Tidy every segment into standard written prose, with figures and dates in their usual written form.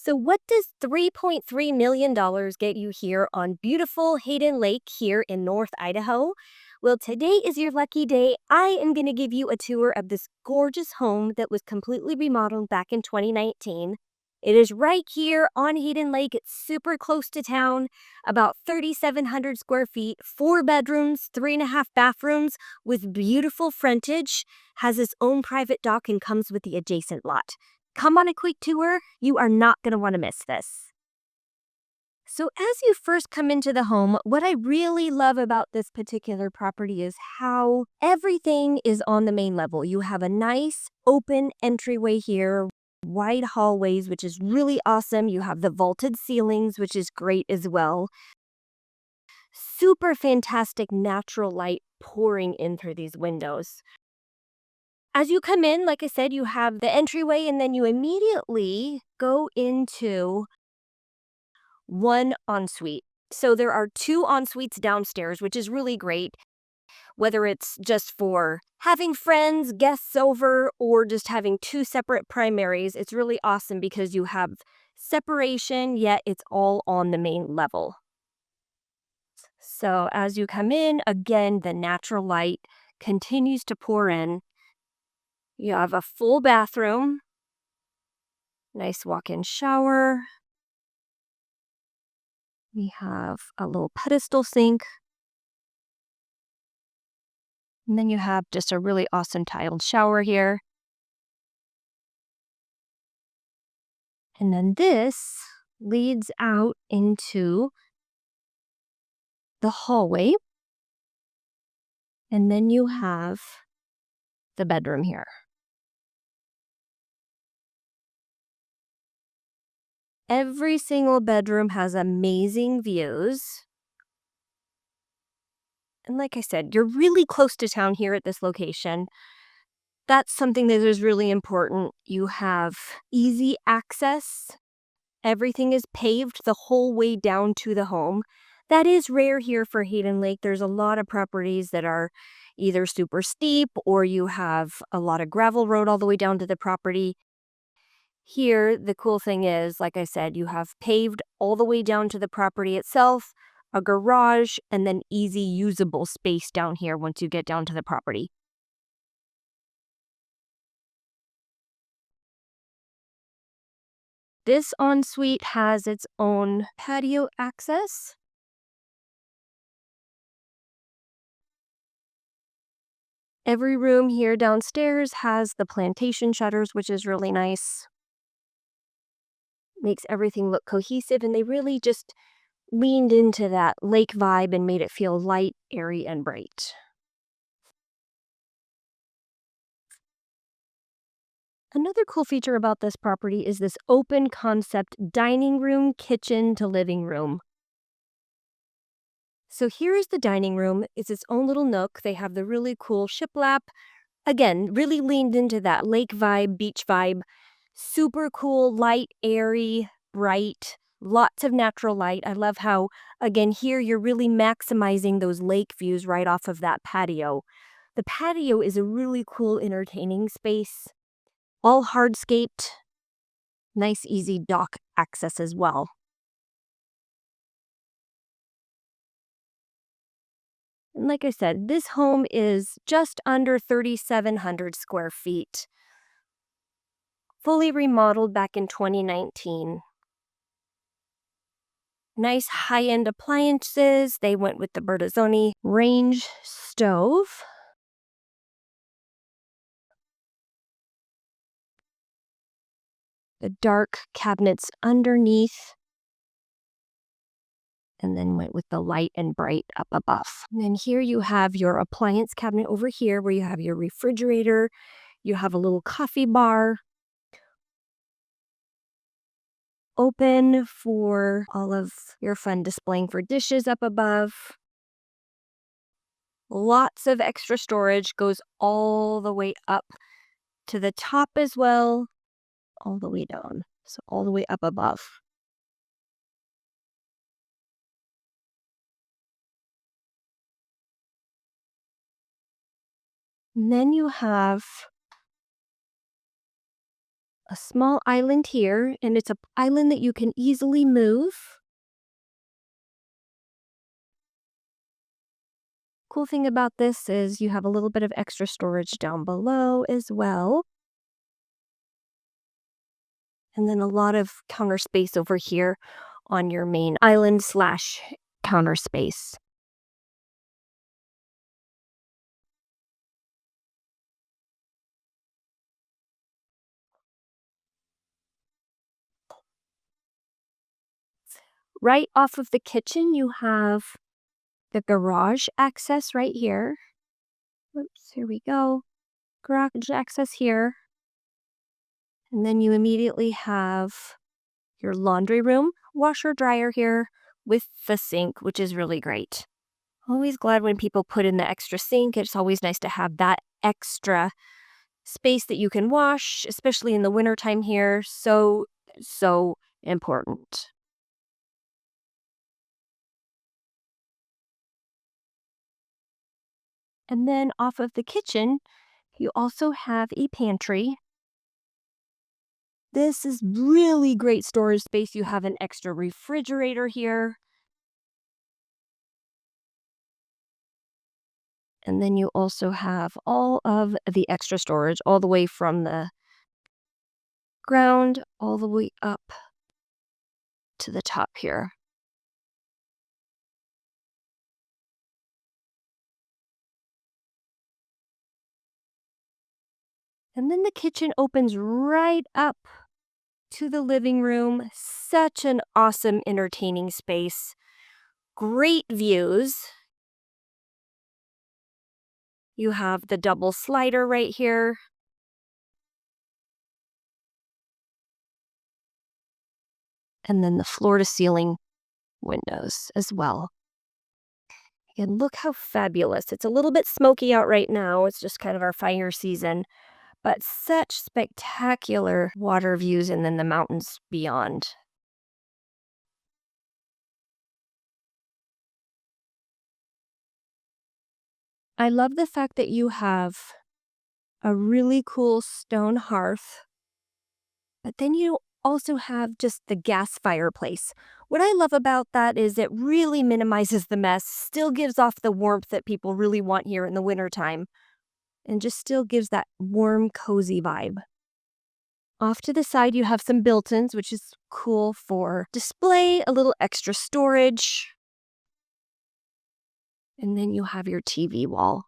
So, what does $3.3 million get you here on beautiful Hayden Lake here in North Idaho? Well, today is your lucky day. I am going to give you a tour of this gorgeous home that was completely remodeled back in 2019. It is right here on Hayden Lake. It's super close to town, about 3,700 square feet, 4 bedrooms, 3.5 bathrooms with beautiful frontage, has its own private dock, and comes with the adjacent lot. Come on a quick tour. You are not going to want to miss this. So as you first come into the home, what I really love about this particular property is how everything is on the main level. You have a nice open entryway here, wide hallways, which is really awesome. You have the vaulted ceilings, which is great as well. Super fantastic natural light pouring in through these windows. As you come in, like I said, you have the entryway, and then you immediately go into one ensuite. So there are two ensuites downstairs, which is really great, whether it's just for having friends, guests over, or just having two separate primaries. It's really awesome because you have separation, yet it's all on the main level. So as you come in, again, the natural light continues to pour in. You have a full bathroom, nice walk-in shower. We have a little pedestal sink. And then you have just a really awesome tiled shower here. And then this leads out into the hallway. And then you have the bedroom here. Every single bedroom has amazing views. And like I said, you're really close to town here at this location. That's something that is really important. You have easy access. Everything is paved the whole way down to the home. That is rare here for Hayden Lake. There's a lot of properties that are either super steep or you have a lot of gravel road all the way down to the property. Here, the cool thing is, like I said, you have paved all the way down to the property itself, a garage, and then easy usable space down here once you get down to the property. This ensuite has its own patio access. Every room here downstairs has the plantation shutters, which is really nice. Makes everything look cohesive, and they really just leaned into that lake vibe and made it feel light, airy, and bright. Another cool feature about this property is this open concept dining room, kitchen to living room. So here is the dining room. It's its own little nook. They have the really cool shiplap. Again, really leaned into that lake vibe, beach vibe. Super cool, light, airy, bright, lots of natural light. I love how, again, here you're really maximizing those lake views right off of that patio. The patio is a really cool, entertaining space. All hardscaped, nice, easy dock access as well. And like I said, this home is just under 3,700 square feet. Fully remodeled back in 2019. Nice high-end appliances. They went with the Bertazzoni range stove. The dark cabinets underneath. And then went with the light and bright up above. And then here you have your appliance cabinet over here where you have your refrigerator. You have a little coffee bar. Open for all of your fun displaying for dishes up above. Lots of extra storage, goes all the way up to the top as well, all the way down, so all the way up above. And then you have a small island here, and it's an island that you can easily move. Cool thing about this is you have a little bit of extra storage down below as well. And then a lot of counter space over here on your main island slash counter space. Right off of the kitchen, you have the garage access right here. Oops, here we go. Garage access here. And then you immediately have your laundry room, washer dryer here with the sink, which is really great. Always glad when people put in the extra sink. It's always nice to have that extra space that you can wash, especially in the wintertime here. So important. And then off of the kitchen, you also have a pantry. This is really great storage space. You have an extra refrigerator here. And then you also have all of the extra storage all the way from the ground all the way up to the top here. And then the kitchen opens right up to the living room. Such an awesome entertaining space. Great views. You have the double slider right here. And then the floor to ceiling windows as well. And look how fabulous. It's a little bit smoky out right now. It's just kind of our fire season, but such spectacular water views and then the mountains beyond. I love the fact that you have a really cool stone hearth, but then you also have just the gas fireplace. What I love about that is it really minimizes the mess, still gives off the warmth that people really want here in the wintertime, and just still gives that warm, cozy vibe. Off to the side, you have some built-ins, which is cool for display, a little extra storage. And then you have your TV wall.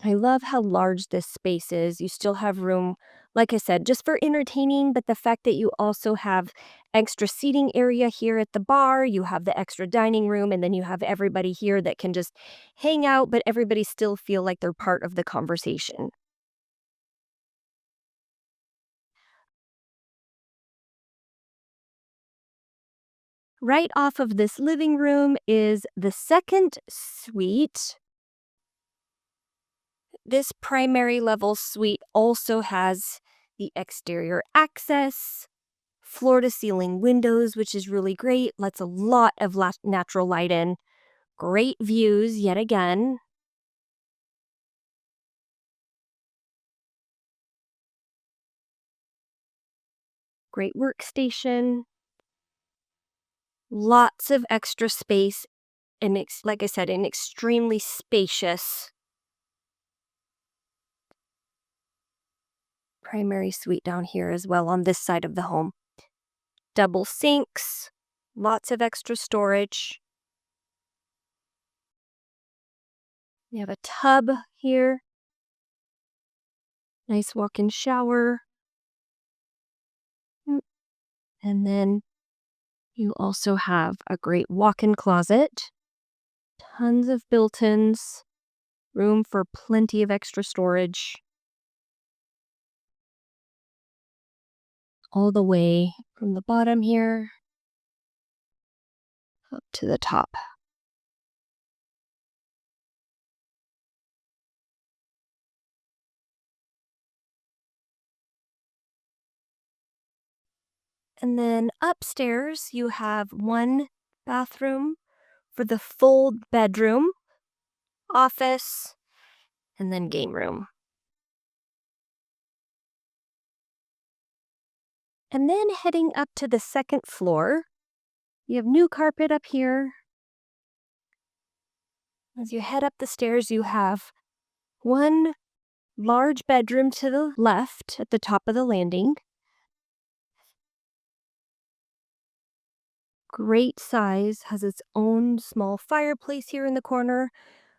I love how large this space is. You still have room, like I said, just for entertaining, but the fact that you also have extra seating area here at the bar, you have the extra dining room, and then you have everybody here that can just hang out, but everybody still feel like they're part of the conversation. Right off of this living room is the second suite. This primary level suite also has the exterior access, floor to ceiling windows, which is really great. Lets a lot of natural light in. Great views yet again. Great workstation. Lots of extra space. And like I said, an extremely spacious primary suite down here as well on this side of the home. Double sinks, lots of extra storage. You have a tub here. Nice walk-in shower. And then you also have a great walk-in closet. Tons of built-ins. Room for plenty of extra storage. All the way from the bottom here up to the top. And then upstairs, you have one bathroom for the full bedroom, office, and then game room. And then heading up to the second floor, you have new carpet up here. As you head up the stairs, you have one large bedroom to the left at the top of the landing. Great size, has its own small fireplace here in the corner.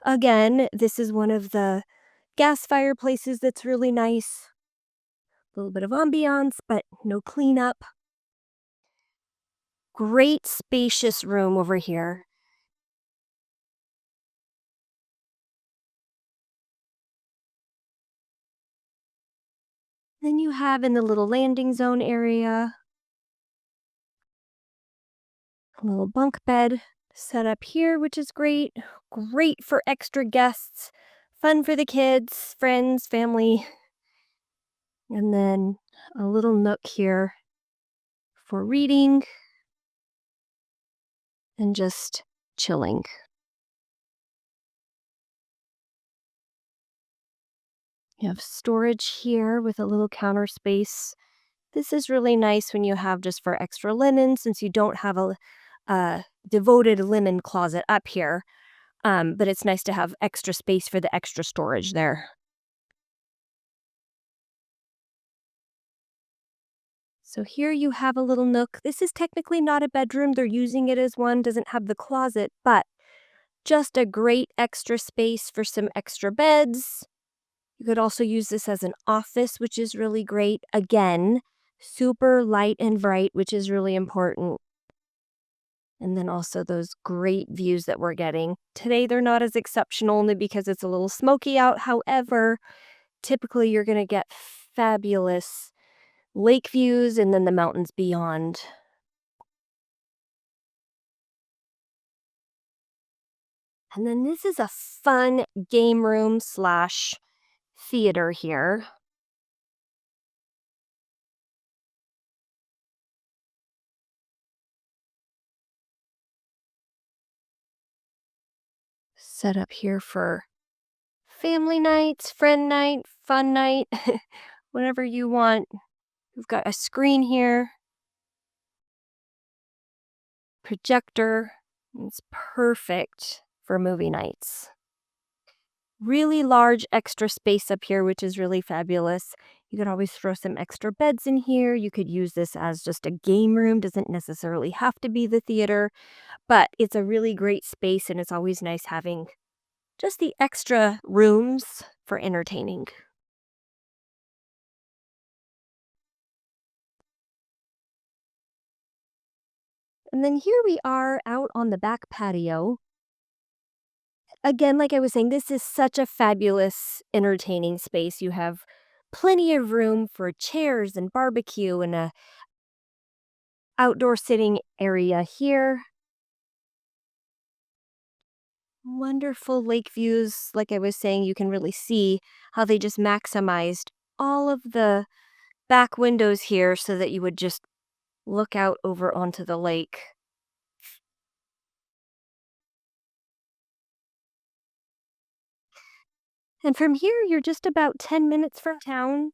Again, this is one of the gas fireplaces that's really nice. A little bit of ambiance, but no cleanup. Great spacious room over here. Then you have in the little landing zone area, a little bunk bed set up here, which is great. Great for extra guests. Fun for the kids, friends, family. And then a little nook here for reading and just chilling. You have storage here with a little counter space. This is really nice when you have just for extra linen, since you don't have a devoted linen closet up here. But it's nice to have extra space for the extra storage there. So here you have a little nook. This is technically not a bedroom. They're using it as one, doesn't have the closet, but just a great extra space for some extra beds. You could also use this as an office, which is really great. Again, super light and bright, which is really important. And then also those great views that we're getting. Today, they're not as exceptional only because it's a little smoky out. However, typically you're going to get fabulous lake views and then the mountains beyond. And then this is a fun game room slash theater here. Set up here for family nights, friend night, fun night, whatever you want. We've got a screen here, projector. It's perfect for movie nights. Really large extra space up here, which is really fabulous. You could always throw some extra beds in here. You could use this as just a game room. Doesn't necessarily have to be the theater, but it's a really great space, and it's always nice having just the extra rooms for entertaining. And then here we are out on the back patio. Again, like I was saying, this is such a fabulous entertaining space. You have plenty of room for chairs and barbecue and a outdoor sitting area here. Wonderful lake views. Like I was saying, you can really see how they just maximized all of the back windows here so that you would just look out over onto the lake. And from here, you're just about 10 minutes from town,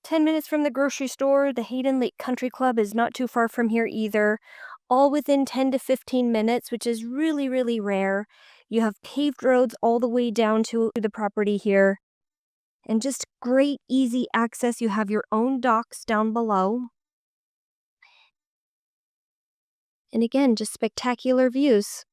10 minutes from the grocery store. The Hayden Lake Country Club is not too far from here either. All within 10 to 15 minutes, which is really, really rare. You have paved roads all the way down to the property here. And just great, easy access. You have your own docks down below. And again, just spectacular views.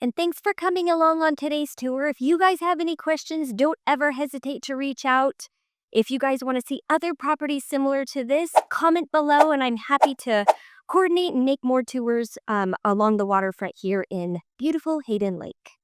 And thanks for coming along on today's tour. If you guys have any questions, don't ever hesitate to reach out. If you guys want to see other properties similar to this, comment below and I'm happy to coordinate and make more tours along the waterfront here in beautiful Hayden Lake.